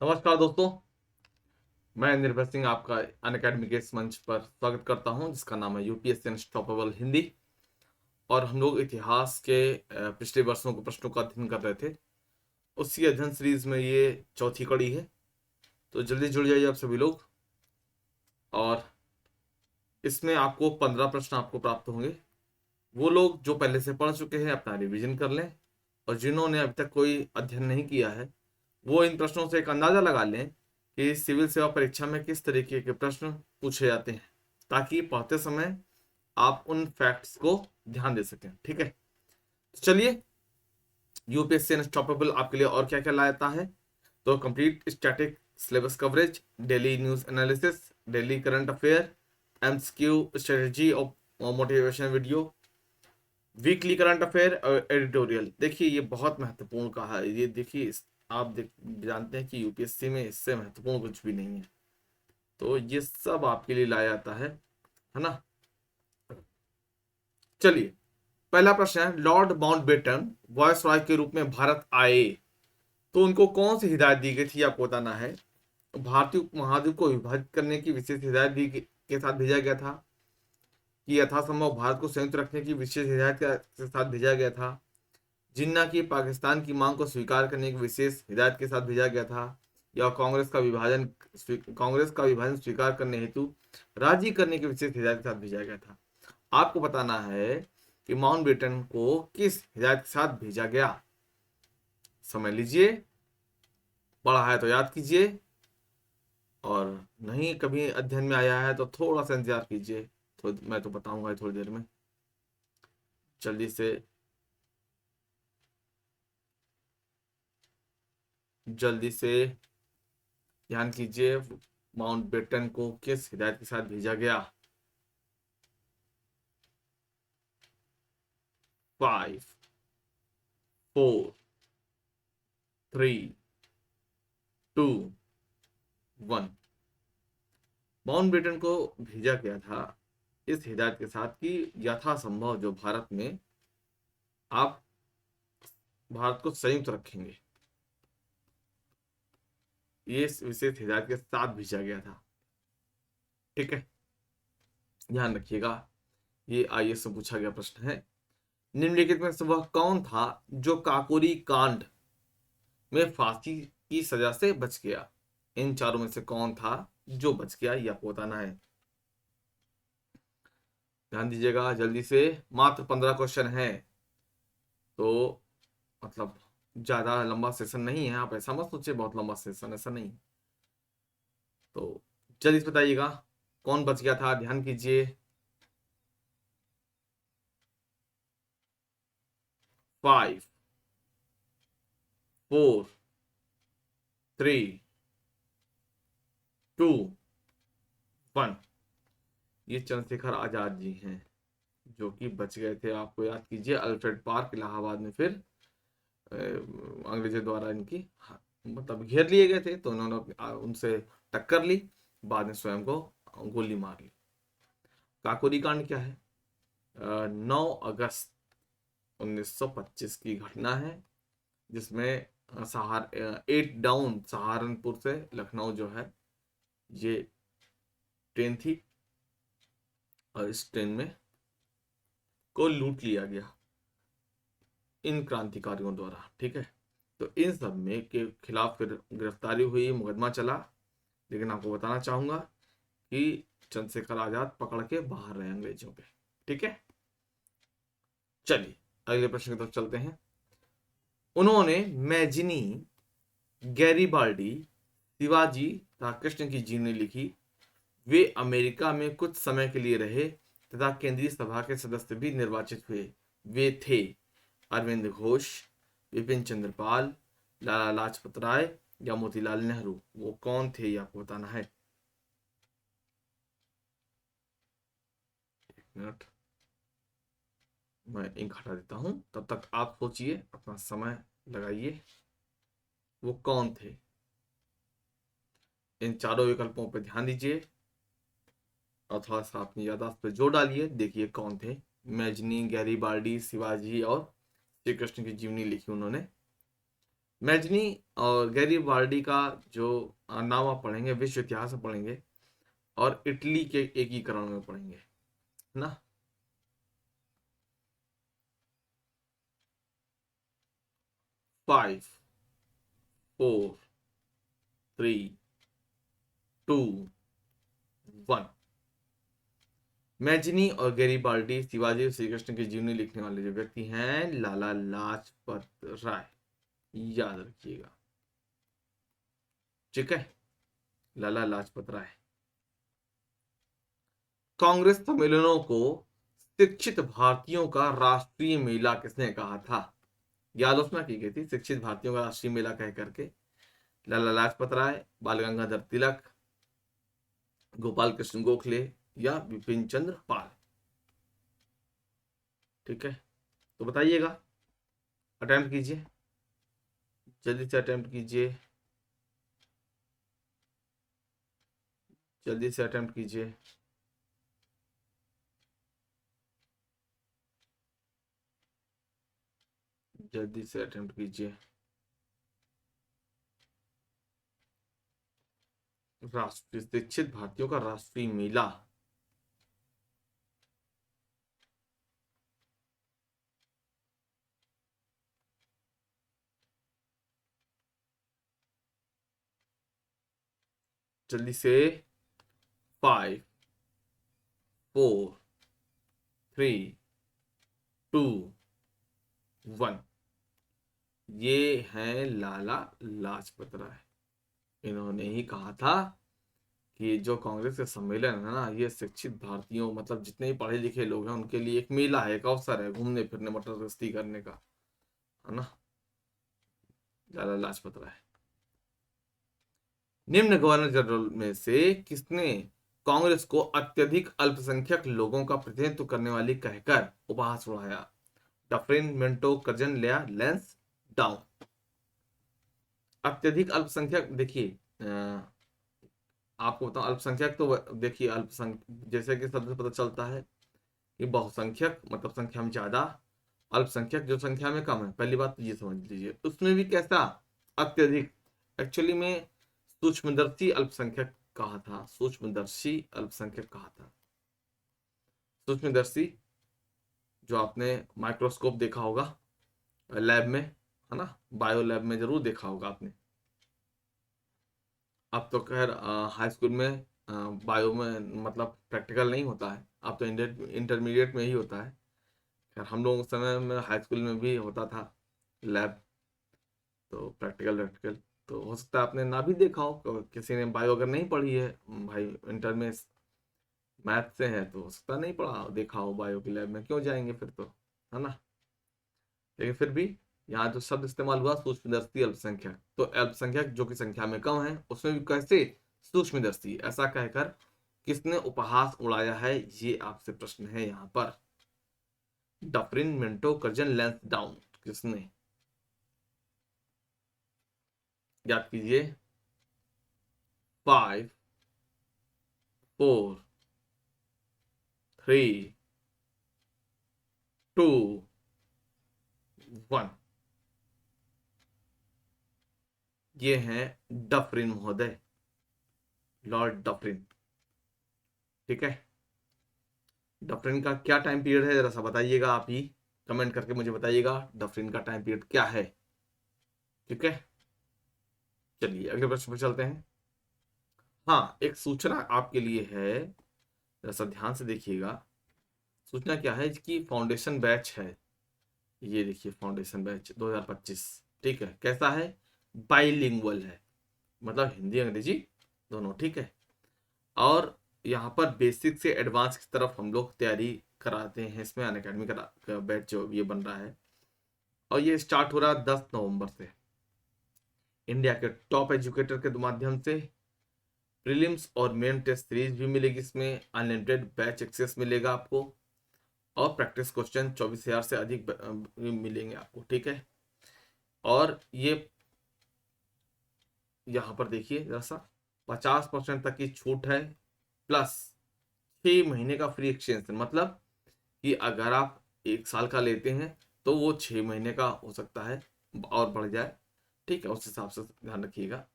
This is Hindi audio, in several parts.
नमस्कार दोस्तों। मैं निर्भय सिंह आपका अनअकैडमी के इस मंच पर स्वागत करता हूं जिसका नाम है यूपीएससी अनस्टॉपेबल हिंदी। और हम लोग इतिहास के पिछले वर्षों के प्रश्नों का अध्ययन कर रहे थे। उसी अध्ययन सीरीज में ये चौथी कड़ी है। तो जल्दी जुड़ जाइए आप सभी लोग। और इसमें आपको 15 प्रश्न आपको प्राप्त होंगे। वो लोग जो पहले से पढ़ चुके हैं अपना रिवीजन कर लें, और जिन्होंने अभी तक कोई अध्ययन नहीं किया है वो इन प्रश्नों से एक अंदाजा लगा लें कि सिविल सेवा परीक्षा में किस तरीके के प्रश्न पूछे जाते हैं, ताकि पढ़ते समय आप उन फैक्ट्स को ध्यान दे सकें। ठीक है, तो चलिए यूपीएससी अनस्टॉपेबल आपके लिए और क्या क्या लाता है। तो complete static syllabus coverage, daily news analysis, daily current affair, MCQ strategy और motivation video, weekly current affair और एडिटोरियल। देखिए ये बहुत महत्वपूर्ण कहा है। ये देखिए जानते हैं कि यूपीएससी में इससे महत्वपूर्ण कुछ भी नहीं है। तो ये सब आपके लिए लाया जाता है ना। चलिए, पहला प्रश्न है, लॉर्ड माउंटबेटन वॉयस रॉय के रूप में भारत आए तो उनको कौन सी हिदायत दी गई थी आपको बताना है। भारतीय उपमहाद्वीप को विभाजित करने की विशेष हिदायत के साथ भेजा गया था, कि यथासंभव भारत को संयुक्त रखने की विशेष हिदायत के साथ भेजा गया था, जिन्ना की पाकिस्तान की मांग को स्वीकार करने की विशेष हिदायत के साथ भेजा गया था, या कांग्रेस का विभाजन स्वीकार करने हेतु राजी करने की विशेष हिदायत के साथ भेजा गया था। आपको बताना है कि माउंटबेटन को किस हिदायत के साथ भेजा गया। समय लीजिए, पढ़ा है तो याद कीजिए, और नहीं कभी अध्ययन में आया है तो थोड़ा सा इंतजार कीजिए। तो मैं तो बताऊंगा थोड़ी देर में। जल्दी से जल्दी से ध्यान कीजिए, माउंटबेटन को किस हिदायत के साथ भेजा गया। 5 4 3 2 1। माउंटबेटन को भेजा गया था इस हिदायत के साथ कि यथासंभव जो भारत में आप भारत को संयुक्त रखेंगे। ये इस विशेष हिदायत के साथ भेजा गया था। ठीक है, ध्यान रखिएगा। ये आईएएस से पूछा गया प्रश्न है। निम्नलिखित में से वह कौन था जो काकोरी कांड में फांसी की सजा से बच गया। इन चारों में से कौन था जो बच गया, यह आपको बताना है। ध्यान दीजिएगा जल्दी से। मात्र 15 क्वेश्चन है, तो मतलब ज्यादा लंबा सेशन नहीं है। आप ऐसा मत सोचिए बहुत लंबा सेशन, ऐसा नहीं। तो जल्दी से बताइएगा कौन बच गया था। ध्यान कीजिए। 5 4 3 2 1। ये चंद्रशेखर आजाद जी हैं जो कि बच गए थे। आपको याद कीजिए, अल्फ्रेड पार्क इलाहाबाद में फिर अंग्रेजों द्वारा इनकी मतलब घेर लिए गए थे, तो उन्होंने उनसे टक्कर ली, बाद में स्वयं को गोली मार ली। काकोरी कांड क्या है? 9 अगस्त 1925 की घटना है, जिसमें 8 डाउन सहारनपुर से लखनऊ जो है ये ट्रेन थी, और इस ट्रेन में को लूट लिया गया इन क्रांतिकारियों द्वारा। ठीक है, तो इन सब में के खिलाफ फिर गिरफ्तारी हुई, मुकदमा चला। लेकिन आपको बताना चाहूंगा कि चंद्रशेखर आजाद पकड़ के बाहर रहे अंग्रेजों के। ठीक है, चलिए अगले प्रश्न की तरफ चलते हैं। उन्होंने मैजिनी, गैरीबाल्डी, शिवाजी तथा कृष्ण की जीवनी लिखी। वे अमेरिका में कुछ समय के लिए रहे तथा केंद्रीय सभा के सदस्य भी निर्वाचित हुए। वे थे अरविंद घोष, विपिन चंद्र पाल, लाला लाजपत राय या मोतीलाल नेहरू। वो कौन थे ये आपको बताना है। एक मिनट, मैं इंक हटा देता हूं, तब तक आप सोचिए, अपना समय लगाइए। वो कौन थे? इन चारों विकल्पों पर ध्यान दीजिए और थोड़ा सा अपनी याददाश्त पे जोर डालिए। देखिए कौन थे। मैजनी, गैरीबाल्डी, शिवाजी और श्री कृष्ण की जीवनी लिखी उन्होंने। मैजनी और गैरीबाल्डी का जो नाम आप पढ़ेंगे विश्व इतिहास में पढ़ेंगे और इटली के एकीकरण में पढ़ेंगे, है ना। 5 4 3 2 1। मैजनी और गैरीबाल्डी शिवाजी और श्री कृष्ण की जीवनी लिखने वाले जो व्यक्ति हैं लाला लाजपत राय, याद रखिएगा, ठीक है, लाला लाजपत राय। कांग्रेस सम्मेलनों को शिक्षित भारतीयों का राष्ट्रीय मेला किसने कहा था? यह आलोचना की गई थी शिक्षित भारतीयों का राष्ट्रीय मेला कह करके। लाला लाजपत राय, बाल गंगाधर तिलक, गोपाल कृष्ण गोखले या विपिन चंद्र पाल, ठीक है। तो बताइएगा, अटेम्प्ट कीजिए, जल्दी से अटेम्प्ट कीजिए, जल्दी से अटेम्प्ट कीजिए। जल्दी से अटेम्प्ट कीजिए। राष्ट्रीय शिक्षित भारतीयों का राष्ट्रीय मेला, जल्दी से। 5 4 3 2 1। ये हैं लाला लाजपत राय। इन्होंने ही कहा था कि जो कांग्रेस के सम्मेलन है ना, ये शिक्षित भारतीयों मतलब जितने भी पढ़े लिखे लोग हैं उनके लिए एक मेला है, एक अवसर है घूमने फिरने मटर गश्ती करने का, है ना, लाला लाजपत राय। निम्न गवर्नर जनरल में से किसने कांग्रेस को अत्यधिक अल्पसंख्यक लोगों का प्रतिनिधित्व करने वाली कहकर उपहास उड़ाया? डफरिन, मिंटो, कर्जन या लेंस डाउन। अत्यधिक अल्पसंख्यक, देखिए आपको बताऊं, अल्पसंख्यक तो देखिए अल्पसंख्यक जैसे कि शब्द से पता चलता है कि बहुसंख्यक मतलब संख्या में ज्यादा, अल्पसंख्यक जो संख्या में कम है। पहली बात तो ये समझ लीजिए, उसमें भी कैसा अत्यधिक, एक्चुअली में सूक्ष्मदर्शी अल्पसंख्यक कहा था, सूक्ष्मदर्शी अल्पसंख्यक कहा था। सूक्ष्मदर्शी जो आपने माइक्रोस्कोप देखा होगा लैब में, है ना, बायो लैब में जरूर देखा होगा आपने। अब तो खैर हाई स्कूल में बायो में मतलब प्रैक्टिकल नहीं होता है, अब तो इंटरमीडिएट में ही होता है। खैर हम लोगों के समय में हाई स्कूल में भी होता था लैब, तो प्रैक्टिकल प्रैक्टिकल तो हो सकता है आपने ना भी देखा हो, किसी ने बायो अगर नहीं पढ़ी है भाई, इंटर में मैथ से है तो हो सकता नहीं पढ़ा देखा हो बायो की लैब में, क्यों जाएंगे फिर तो, है ना। लेकिन फिर भी यहाँ जो शब्द इस्तेमाल हुआ सूक्ष्मदर्शी अल्पसंख्यक, तो अल्पसंख्यक जो कि संख्या में कम है उसमें भी कैसे सूक्ष्मदर्शी, ऐसा कहकर किसने उपहास उड़ाया है, ये आपसे प्रश्न है यहाँ पर। Dufferin, Minto, Curzon, lens down, किसने? याद कीजिए। 5 4 3 2 1। ये हैं डफरिन महोदय, लॉर्ड डफरिन, ठीक है। डफरिन का क्या टाइम पीरियड है जरा सा बताइएगा, आप ही कमेंट करके मुझे बताइएगा डफरिन का टाइम पीरियड क्या है, ठीक है। चलिए अगले प्रश्न पर चलते हैं। हाँ, एक सूचना आपके लिए है, जरा सा ध्यान से देखिएगा। सूचना क्या है कि फाउंडेशन बैच है, ये देखिए फाउंडेशन बैच 2025, ठीक है। कैसा है? बाइलिंगुअल है, मतलब हिंदी अंग्रेजी दोनों, ठीक है। और यहाँ पर बेसिक से एडवांस की तरफ हम लोग तैयारी कराते हैं, इसमें अनअकैडमी का बैच जो ये बन रहा है, और ये स्टार्ट हो रहा है 10 नवंबर से। इंडिया के टॉप एजुकेटर के माध्यम से प्रीलिम्स और मेन टेस्ट सीरीज भी मिलेगी, इसमें अनलिमिटेड बैच एक्सेस मिलेगा आपको, और प्रैक्टिस क्वेश्चन 24,000 से अधिक मिलेंगे आपको, ठीक है। और ये यहाँ पर देखिए जरा सा 50% तक की छूट है, प्लस 6 महीने का फ्री एक्सटेंशन, मतलब कि अगर आप 1 साल का लेते हैं तो वो 6 महीने का हो सकता है और बढ़ जाए, ठीक है, उस हिसाब से ध्यान रखिएगा।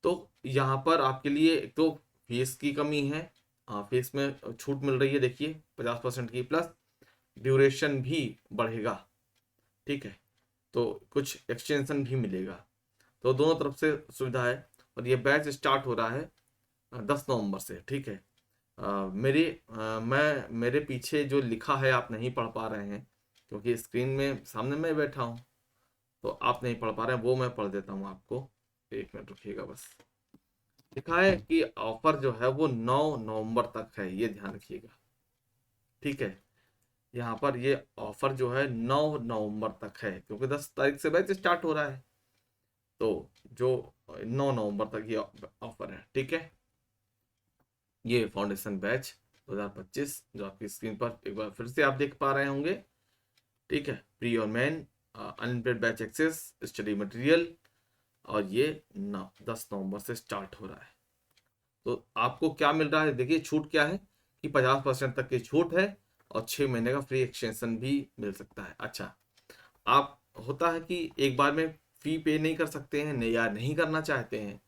तो यहाँ पर आपके लिए एक तो फीस की कमी है, फीस में छूट मिल रही है, देखिए 50% की, प्लस ड्यूरेशन भी बढ़ेगा। ठीक है, तो कुछ एक्सटेंशन भी मिलेगा, तो दोनों तरफ से सुविधा है। और ये बैच स्टार्ट हो रहा है 10 नवंबर से। ठीक है, मेरे पीछे जो लिखा है आप नहीं पढ़ पा रहे हैं, क्योंकि स्क्रीन में सामने मैं बैठा हूँ, तो आप नहीं पढ़ पा रहे हैं, वो मैं पढ़ देता हूँ आपको। एक मिनट रुकिएगा बस। लिखा है कि ऑफर जो है वो 9 नवंबर तक है, ये ध्यान रखिएगा। ठीक है, यहाँ पर ये ऑफर जो है 9 नवंबर तक है, क्योंकि 10 तारीख से बैच स्टार्ट हो रहा है, तो जो 9 नवंबर तक ये ऑफर है। ठीक है, ये फाउंडेशन बैच 2025 जो आपकी स्क्रीन पर एक बार फिर से आप देख पा रहे होंगे। ठीक है, प्री और main unlimited batch access, study material, और ये 10 नवंबर से स्टार्ट हो रहा है। तो आपको क्या मिल रहा है, देखिए छूट क्या है कि 50% तक की छूट है, और 6 महीने का फ्री एक्सटेंशन भी मिल सकता है। अच्छा, आप होता है कि एक बार में फी पे नहीं कर सकते हैं या नहीं करना चाहते हैं,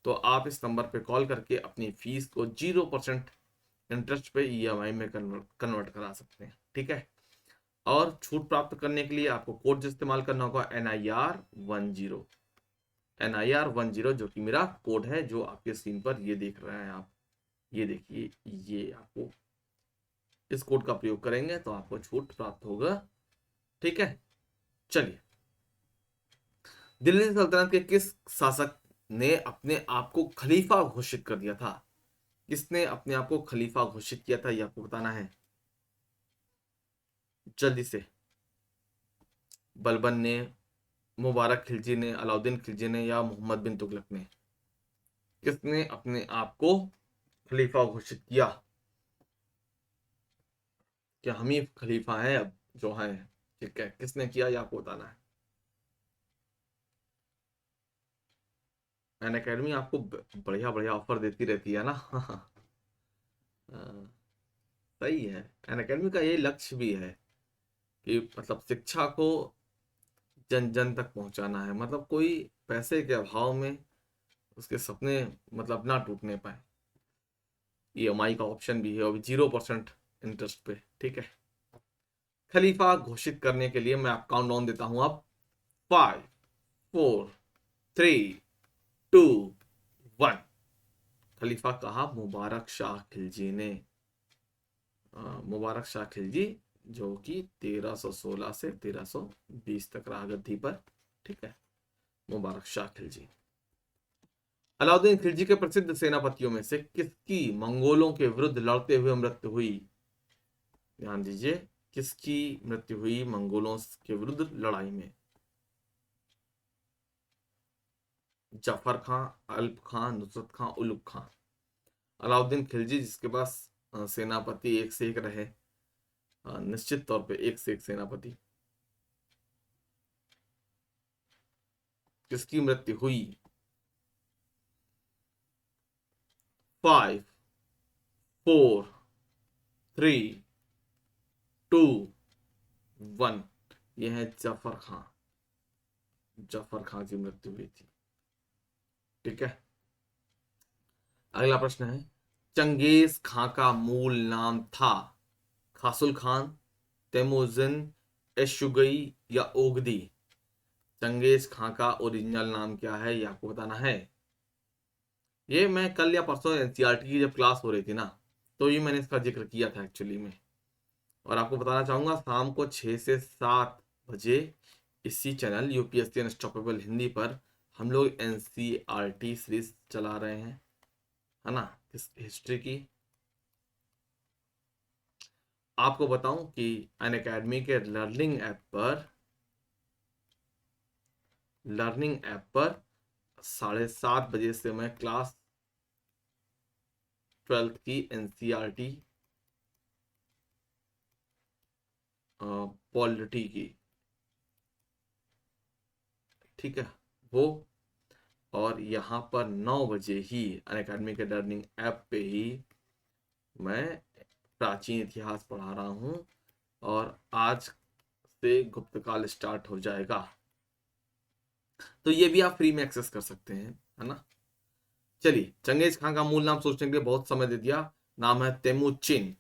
तो आप इस नंबर पे कॉल करके अपनी फीस को 0% इंटरेस्ट पे ईएमआई में कन्वर्ट करा सकते हैं। ठीक है, और छूट प्राप्त करने के लिए आपको कोड इस्तेमाल करना होगा NIR10। NIR10 जो कि मेरा कोड है, जो आपके स्क्रीन पर ये देख रहे हैं आप, ये देखिए, ये आपको इस कोड का प्रयोग करेंगे तो आपको छूट प्राप्त होगा। ठीक है, चलिए, दिल्ली सल्तनत के किस शासक ने अपने आप को खलीफा घोषित कर दिया था? किसने अपने आप को खलीफा घोषित किया था, ये आपको बताना है जल्दी से। बलबन ने, मुबारक खिलजी ने, अलाउद्दीन खिलजी ने, या मोहम्मद बिन तुगलक ने? किसने अपने आप को खलीफा घोषित किया? क्या हम ही खलीफा हैं अब जो हैं? ठीक है, किसने किया ये आपको बताना है। अन अकेडमी आपको बढ़िया बढ़िया ऑफर देती रहती है ना। हाँ, सही है। अन अकेडमी का ये लक्ष्य भी है कि मतलब शिक्षा को जन जन तक पहुंचाना है, मतलब कोई पैसे के अभाव में उसके सपने मतलब ना टूटने पाए। ईएमआई का ऑप्शन भी है, और 0% इंटरेस्ट पे। ठीक है, खलीफा घोषित करने के लिए मैं आप काउंटडाउन देता हूं। अब 5, 4, 3, 2, 1। खलीफा कहा मुबारक शाह खिलजी ने। मुबारक शाह खिलजी, जो कि 1316 से 1320 तक रहा गद्दी पर। ठीक है, मुबारक शाह खिलजी। अलाउद्दीन खिलजी के प्रसिद्ध सेनापतियों में से किसकी मंगोलों के विरुद्ध लड़ते हुए मृत्यु हुई? ध्यान दीजिए, किसकी मृत्यु हुई मंगोलों के विरुद्ध लड़ाई में? जफर खां, अल्प खां, नुसरत खां, उलुग खां? अलाउद्दीन खिलजी, जिसके पास सेनापति एक से एक रहे, निश्चित तौर पे एक से एक सेनापति, किसकी मृत्यु हुई? 5, 4, 3, 2, 1। यह है जफर खां। जफर खां की मृत्यु हुई थी। ठीक है, अगला प्रश्न है, चंगेज खां का मूल नाम था खासुल खान, तैमूजिन, एशुगई, या ओगदी? चंगेज खां का ओरिजिनल नाम क्या है, ये आपको बताना है। ये मैं कल या परसों एनसीईआरटी की जब क्लास हो रही थी ना, तो ये मैंने इसका जिक्र किया था एक्चुअली में। और आपको बताना चाहूंगा, शाम को 6 से 7 बजे इसी चैनल यूपीएससी अनस्टॉपेबल हिंदी पर हम लोग एनसीईआरटी सीरीज चला रहे हैं, है ना, इस हिस्ट्री की। आपको बताऊं कि अन अकेडमी के लर्निंग ऐप पर 7:30 बजे से मैं क्लास 12th की एनसीईआरटी पॉलिटी की, ठीक है, वो, और यहाँ पर 9 बजे ही अन अकेडमी के लर्निंग ऐप पे ही मैं प्राचीन इतिहास पढ़ा रहा हूँ, और आज से गुप्त काल स्टार्ट हो जाएगा। तो ये भी आप फ्री में एक्सेस कर सकते हैं, है ना। चलिए, चंगेज खान का मूल नाम सोचने के लिए बहुत समय दे दिया। नाम है तेमुचिन।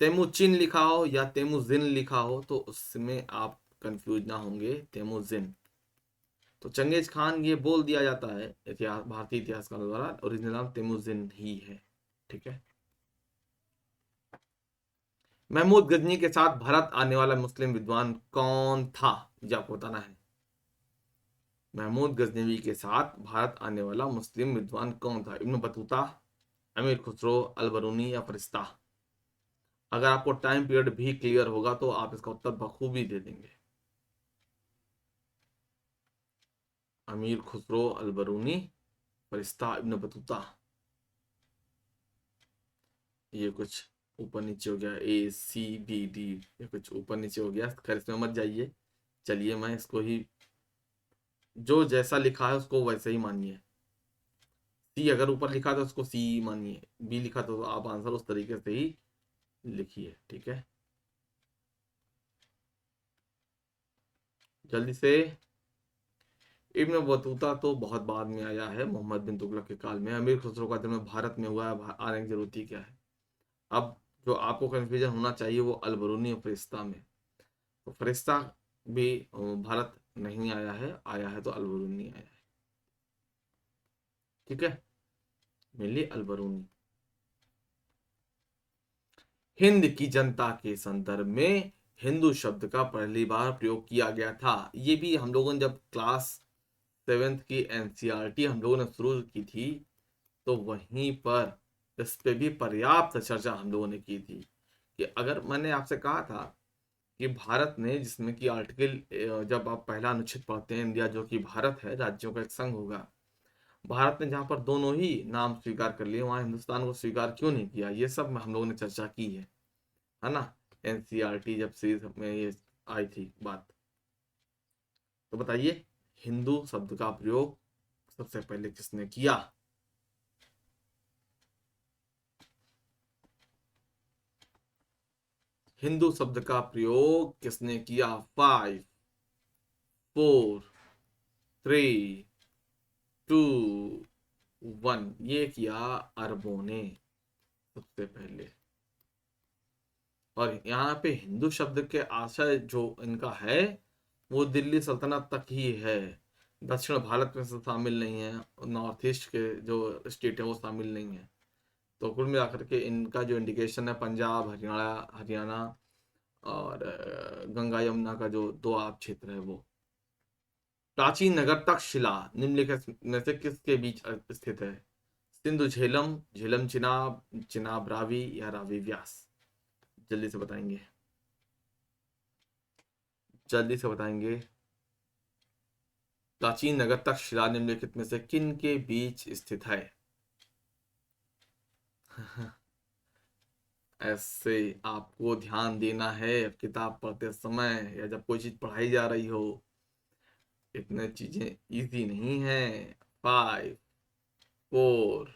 तेमुचिन लिखा हो या तेमुजिन लिखा हो तो उसमें आप कंफ्यूज ना होंगे, तेमुजिन। तो चंगेज खान ये बोल दिया जाता है इतिहास, भारतीय इतिहासकारों द्वारा ओरिजिनल नाम तेमुजिन ही है। ठीक है। महमूद गजनी के साथ भारत आने वाला मुस्लिम विद्वान कौन था, ये आपको बताना है। महमूद गजनवी के साथ भारत आने वाला मुस्लिम विद्वान कौन था? इब्न बतूता, अमीर खुसरो, अलबरूनी या फरिश्ता? अगर आपको टाइम पीरियड भी क्लियर होगा तो आप इसका उत्तर बखूबी दे देंगे। अमीर खुसरो, अलबरूनी, फरिश्ता, इब्न बतूता। ये कुछ ऊपर नीचे हो गया, ACBD, ये कुछ ऊपर नीचे हो गया, खैर इसमें मत जाइए। चलिए, मैं इसको ही, जो जैसा लिखा है उसको वैसे ही मानिए। सी अगर ऊपर लिखा था उसको सी मानिए, बी लिखा तो आप आंसर उस तरीके से ही लिखिए। ठीक है, जल्दी से। इब्न बतूता तो बहुत बाद में आया है, मोहम्मद बिन तुगलक के काल में। अमीर खुसरो का जन्म भारत में हुआ है, आने की जरूरत ही क्या है। अब जो आपको कंफ्यूजन होना चाहिए वो अलबरूनी और फरिश्ता में। तो फरिश्ता भी भारत नहीं आया है, आया है तो अलबरूनी आया है। ठीक है, मिली अलबरूनी। हिंद की जनता के संदर्भ में हिंदू शब्द का पहली बार प्रयोग किया गया था। ये भी हम लोगों ने जब क्लास 7th की NCERT हम लोगों ने शुरू की थी तो वहीं पर इस पे भी पर्याप्त चर्चा हम लोगों ने की थी कि अगर मैंने आपसे कहा था कि भारत ने, जिसमें कि आर्टिकल, जब आप पहला अनुच्छेद पढ़ते हैं, इंडिया जो कि भारत है, राज्यों का एक संघ होगा, भारत ने जहाँ पर दोनों ही नाम स्वीकार कर लिए वहां हिंदुस्तान को स्वीकार क्यों नहीं किया, ये सब हम लोगों ने चर्चा की है ना। NCERT जब सीरीज में ये आई थी बात। तो बताइए, हिंदू शब्द का प्रयोग सबसे पहले किसने किया? हिंदू शब्द का प्रयोग किसने किया? 5, 4, 3, 2, 1। ये किया अरबों ने सबसे पहले। और यहाँ पे हिंदू शब्द के आशय जो इनका है वो दिल्ली सल्तनत तक ही है, दक्षिण भारत में से शामिल नहीं है, नॉर्थ ईस्ट के जो स्टेट है वो शामिल नहीं है। तो कुल मिलाकर के इनका जो इंडिकेशन है पंजाब, हरियाणा हरियाणा और गंगा यमुना का जो दो आप क्षेत्र है वो। प्राचीन नगर तक्षशिला निम्नलिखित में से किसके बीच स्थित है? सिंधु झेलम, झेलम चिनाब, चिनाब रावी या रावी व्यास? जल्दी से बताएंगे, जल्दी से बताएंगे। प्राचीन नगर तक्षशिला निम्नलिखित में से किन के बीच स्थित है? ऐसे आपको ध्यान देना है किताब पढ़ते समय या जब कोई चीज पढ़ाई जा रही हो। इतने चीजें इजी नहीं है। 5, 4,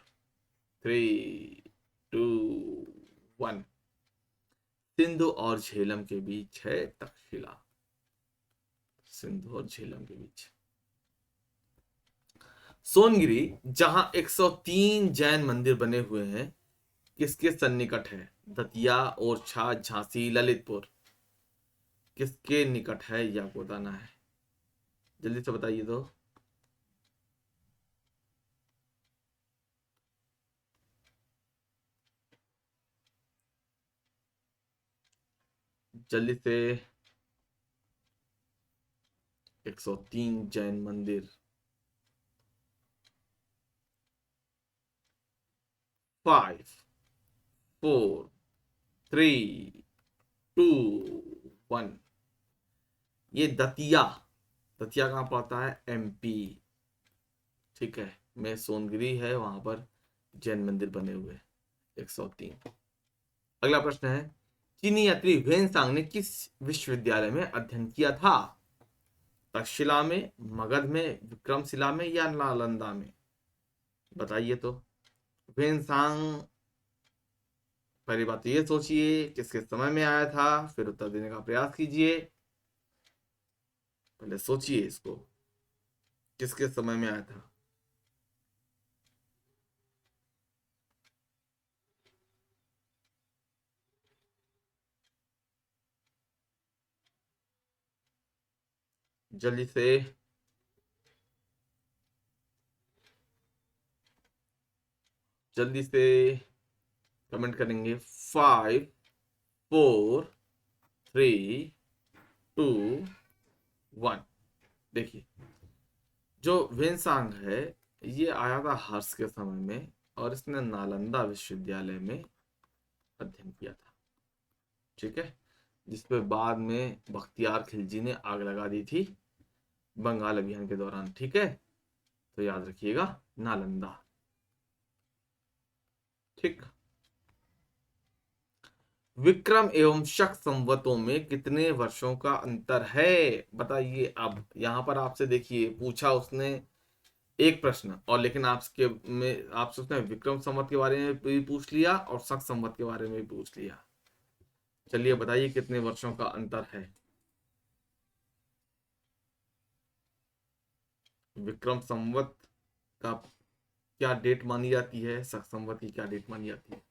3, 2, 1। सिंधु और झेलम के बीच है तक्षशिला, सिंधु और झेलम के बीच। सोनगिरी, जहां 103 जैन मंदिर बने हुए हैं, किसके सन्निकट है? दतिया, ओरछा, झांसी, ललितपुर? किसके निकट है यह आपको बताना है, जल्दी से बताइए तो। जल्दी से। 103 जैन मंदिर। 5, 4, 3, 2, 1। ये दतिया, दतिया कहाँ पड़ता है? MP। ठीक है, में सोनगिरी है, वहां पर जैन मंदिर बने हुए 103। अगला प्रश्न है, चीनी यात्री वेनसांग ने किस विश्वविद्यालय में अध्ययन किया था? तक्षशिला में, मगध में, विक्रमशिला में या नालंदा में? बताइए तो। वेनसांग, पहली बात तो ये सोचिए किसके समय में आया था, फिर उत्तर देने का प्रयास कीजिए। पहले सोचिए इसको। किसके समय में आया था? जल्दी से जल्दी से कमेंट करेंगे। 5, 4, 3, 2, 1। देखिए, जो वेनसांग है ये आया था हर्ष के समय में, और इसने नालंदा विश्वविद्यालय में अध्ययन किया था। ठीक है, जिसपे बाद में बख्तियार खिलजी ने आग लगा दी थी बंगाल अभियान के दौरान। ठीक है, तो याद रखिएगा नालंदा। ठीक। विक्रम एवं शक संवतों में कितने वर्षों का अंतर है? बताइए। अब यहां पर आपसे देखिए, पूछा उसने एक प्रश्न, और लेकिन आपके में आपसे उसने विक्रम संवत के बारे में भी पूछ लिया और शक संवत के बारे में भी पूछ लिया। चलिए बताइए कितने वर्षों का अंतर है। विक्रम संवत का क्या डेट मानी जाती है, शक संवत की क्या डेट मानी जाती है?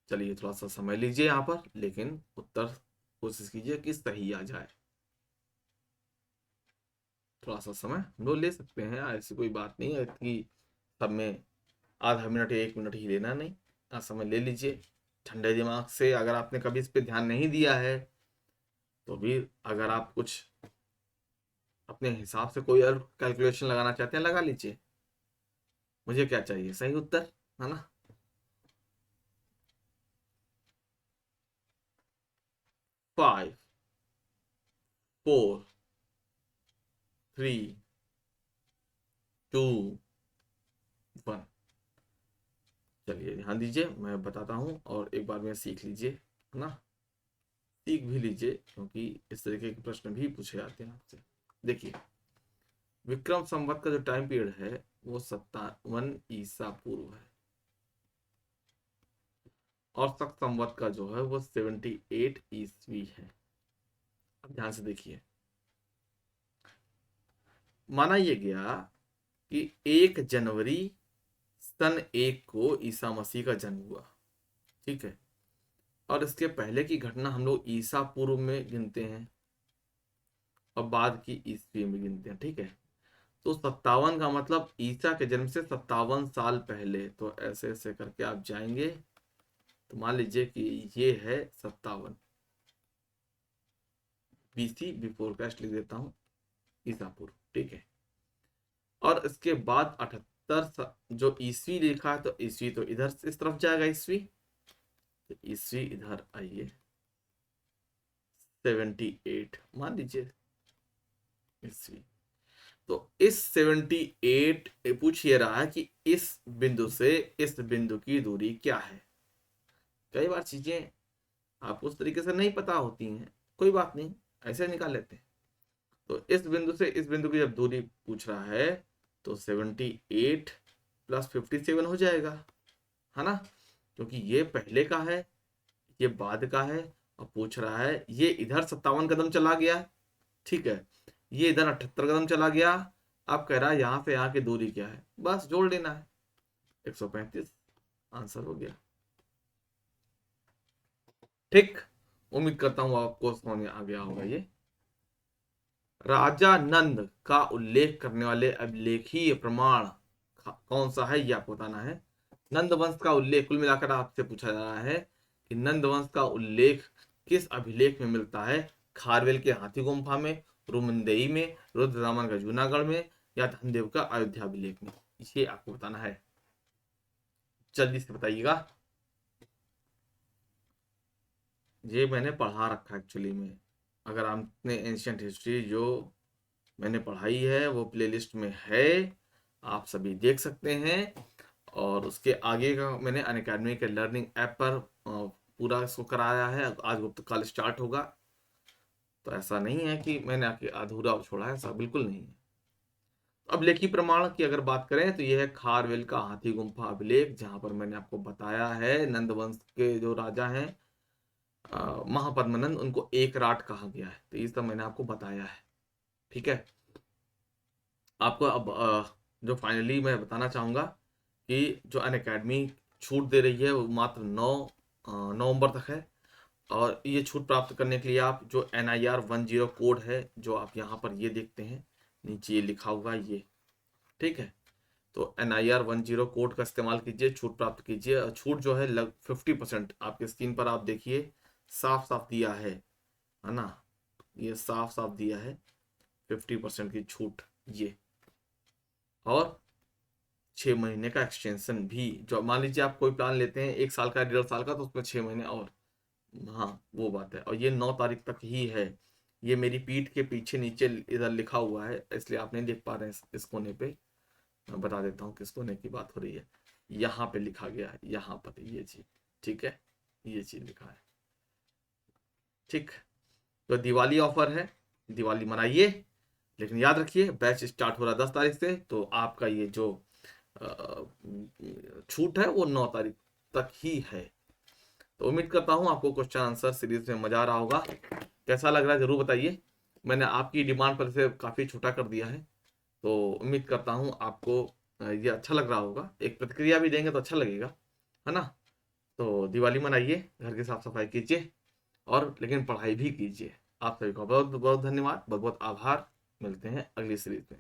चलिए थोड़ा सा समय लीजिए यहाँ पर, लेकिन उत्तर कोशिश कीजिए कि सही आ जाए। थोड़ा सा समय हम लोग ले सकते हैं, ऐसी कोई बात नहीं है कि सब में आधा मिनट या 1 मिनट ही लेना, नहीं। समय ले लीजिए ठंडे दिमाग से। अगर आपने कभी इस पे ध्यान नहीं दिया है तो भी, अगर आप कुछ अपने हिसाब से कोई और कैलकुलेशन लगाना चाहते हैं, लगा लीजिए। मुझे क्या चाहिए, सही उत्तर, है ना? 5, 4, 3, 2, 1। चलिए ध्यान दीजिए, मैं बताता हूँ और एक बार में सीख लीजिए, है ना? सीख भी लीजिए, क्योंकि इस तरीके के प्रश्न भी पूछे जाते हैं आपसे। देखिए, विक्रम संवत का जो टाइम पीरियड है वो 57 ईसा पूर्व है, और शक संवत का जो है वो 78 ईस्वी है। अब ध्यान से देखिए, माना यह गया कि 1 जनवरी सन 1 को ईसा मसीह का जन्म हुआ। ठीक है, और इसके पहले की घटना हम लोग ईसा पूर्व में गिनते हैं और बाद की ईस्वी में गिनते हैं। ठीक है, तो 57 का मतलब ईसा के जन्म से 57 साल पहले। तो ऐसे ऐसे करके आप जाएंगे तो मान लीजिए कि ये है 57 BC, बिफोर क्राइस्ट लिख देता हूँ, ईसा पूर्व। ठीक है, और इसके बाद 78 जो ईस्वी लिखा है, तो ईस्वी तो इधर से इस तरफ जाएगा ईस्वी, तो ईस्वी इधर आइए 78 मान लीजिए ईस्वी। तो इस 78 पूछ ये रहा है कि इस बिंदु से इस बिंदु की दूरी क्या है। कई बार चीजें आपको उस तरीके से नहीं पता होती हैं, कोई बात नहीं, ऐसे निकाल लेते हैं। तो इस बिंदु से इस बिंदु की जब दूरी पूछ रहा है, तो 78 प्लस 57 हो जाएगा, है ना? क्योंकि ये पहले का है, ये बाद का है, और पूछ रहा है ये इधर 57 कदम चला गया। ठीक है, ये इधर 78 कदम चला गया। अब कह रहा है यहाँ से यहाँ की दूरी क्या है, बस जोड़ लेना है, 135। आंसर हो गया। ठीक, उम्मीद करता हूँ आपको समझ में आ गया होगा ये। राजा नंद का उल्लेख करने वाले अभिलेखीय प्रमाण कौन सा है, ये आपको बताना है। नंद वंश का उल्लेख, कुल मिलाकर आपसे पूछा जा रहा है कि नंद वंश का उल्लेख किस अभिलेख में मिलता है? खारवेल के हाथी गुम्फा में, रुमंदेई में, रुद्रदामन का जूनागढ़ में, या धनदेव का अयोध्या अभिलेख में? ये आपको बताना है, जल्दी से बताइएगा। ये मैंने पढ़ा रखा एक्चुअली में। अगर आपने एंशियंट हिस्ट्री जो मैंने पढ़ाई है वो प्लेलिस्ट में है, आप सभी देख सकते हैं। और उसके आगे का मैंने अनअकैडमी के लर्निंग ऐप पर पूरा इसको कराया है। आज गुप्त काल स्टार्ट होगा, तो ऐसा नहीं है कि मैंने आके अधूरा छोड़ा है, ऐसा बिल्कुल नहीं है। अब लेखी प्रमाण की अगर बात करें तो यह है खारवेल का हाथी गुम्फा अभिलेख, जहां पर मैंने आपको बताया है नंद वंश के जो राजा हैं महापद्मनंद, उनको एक राट कहा गया है। तो ये सब मैंने आपको बताया है। ठीक है। आपको अब जो फाइनली मैं बताना चाहूँगा कि जो अनअकैडमी छूट दे रही है वो मात्र 9 नवंबर तक है। और ये छूट प्राप्त करने के लिए आप जो NIR 10 कोड है, जो आप यहाँ पर ये देखते हैं नीचे ये लिखा हुआ है ये, ठीक है। तो NIR 10 कोड का इस्तेमाल कीजिए, छूट प्राप्त कीजिए। और छूट जो है लग 50%, आपके स्क्रीन पर आप देखिए साफ साफ दिया है ना, ये साफ साफ दिया है 50% की छूट ये। और 6 महीने का एक्सटेंशन भी, जो मान लीजिए आप कोई प्लान लेते हैं 1 साल का 1.5 साल का, तो उसमें 6 महीने और, हाँ वो बात है। और ये 9 तारीख तक ही है। ये मेरी पीठ के पीछे नीचे इधर लिखा हुआ है, इसलिए आप नहीं देख पा रहे हैं इस कोने पे। मैं बता देता हूँ किस कोने की बात हो रही है। यहाँ पे लिखा गया है, यहाँ पर ये चीज, ठीक है, ये चीज लिखा है, ठीक। तो दिवाली ऑफर है, दिवाली मनाइए, लेकिन याद रखिए बैच स्टार्ट हो रहा है 10 तारीख से, तो आपका ये जो अ, छूट है वो 9 तारीख तक ही है। तो उम्मीद करता हूँ आपको क्वेश्चन आंसर सीरीज में मजा आ रहा होगा। कैसा लग रहा है जरूर बताइए। मैंने आपकी डिमांड पर इसे काफ़ी छोटा कर दिया है, तो उम्मीद करता हूँ आपको ये अच्छा लग रहा होगा। एक प्रतिक्रिया भी देंगे तो अच्छा लगेगा, है ना। तो दिवाली मनाइए, घर की साफ सफाई कीजिए, और लेकिन पढ़ाई भी कीजिए। आप सभी का बहुत बहुत धन्यवाद, बहुत बहुत आभार। मिलते हैं अगली सीरीज में।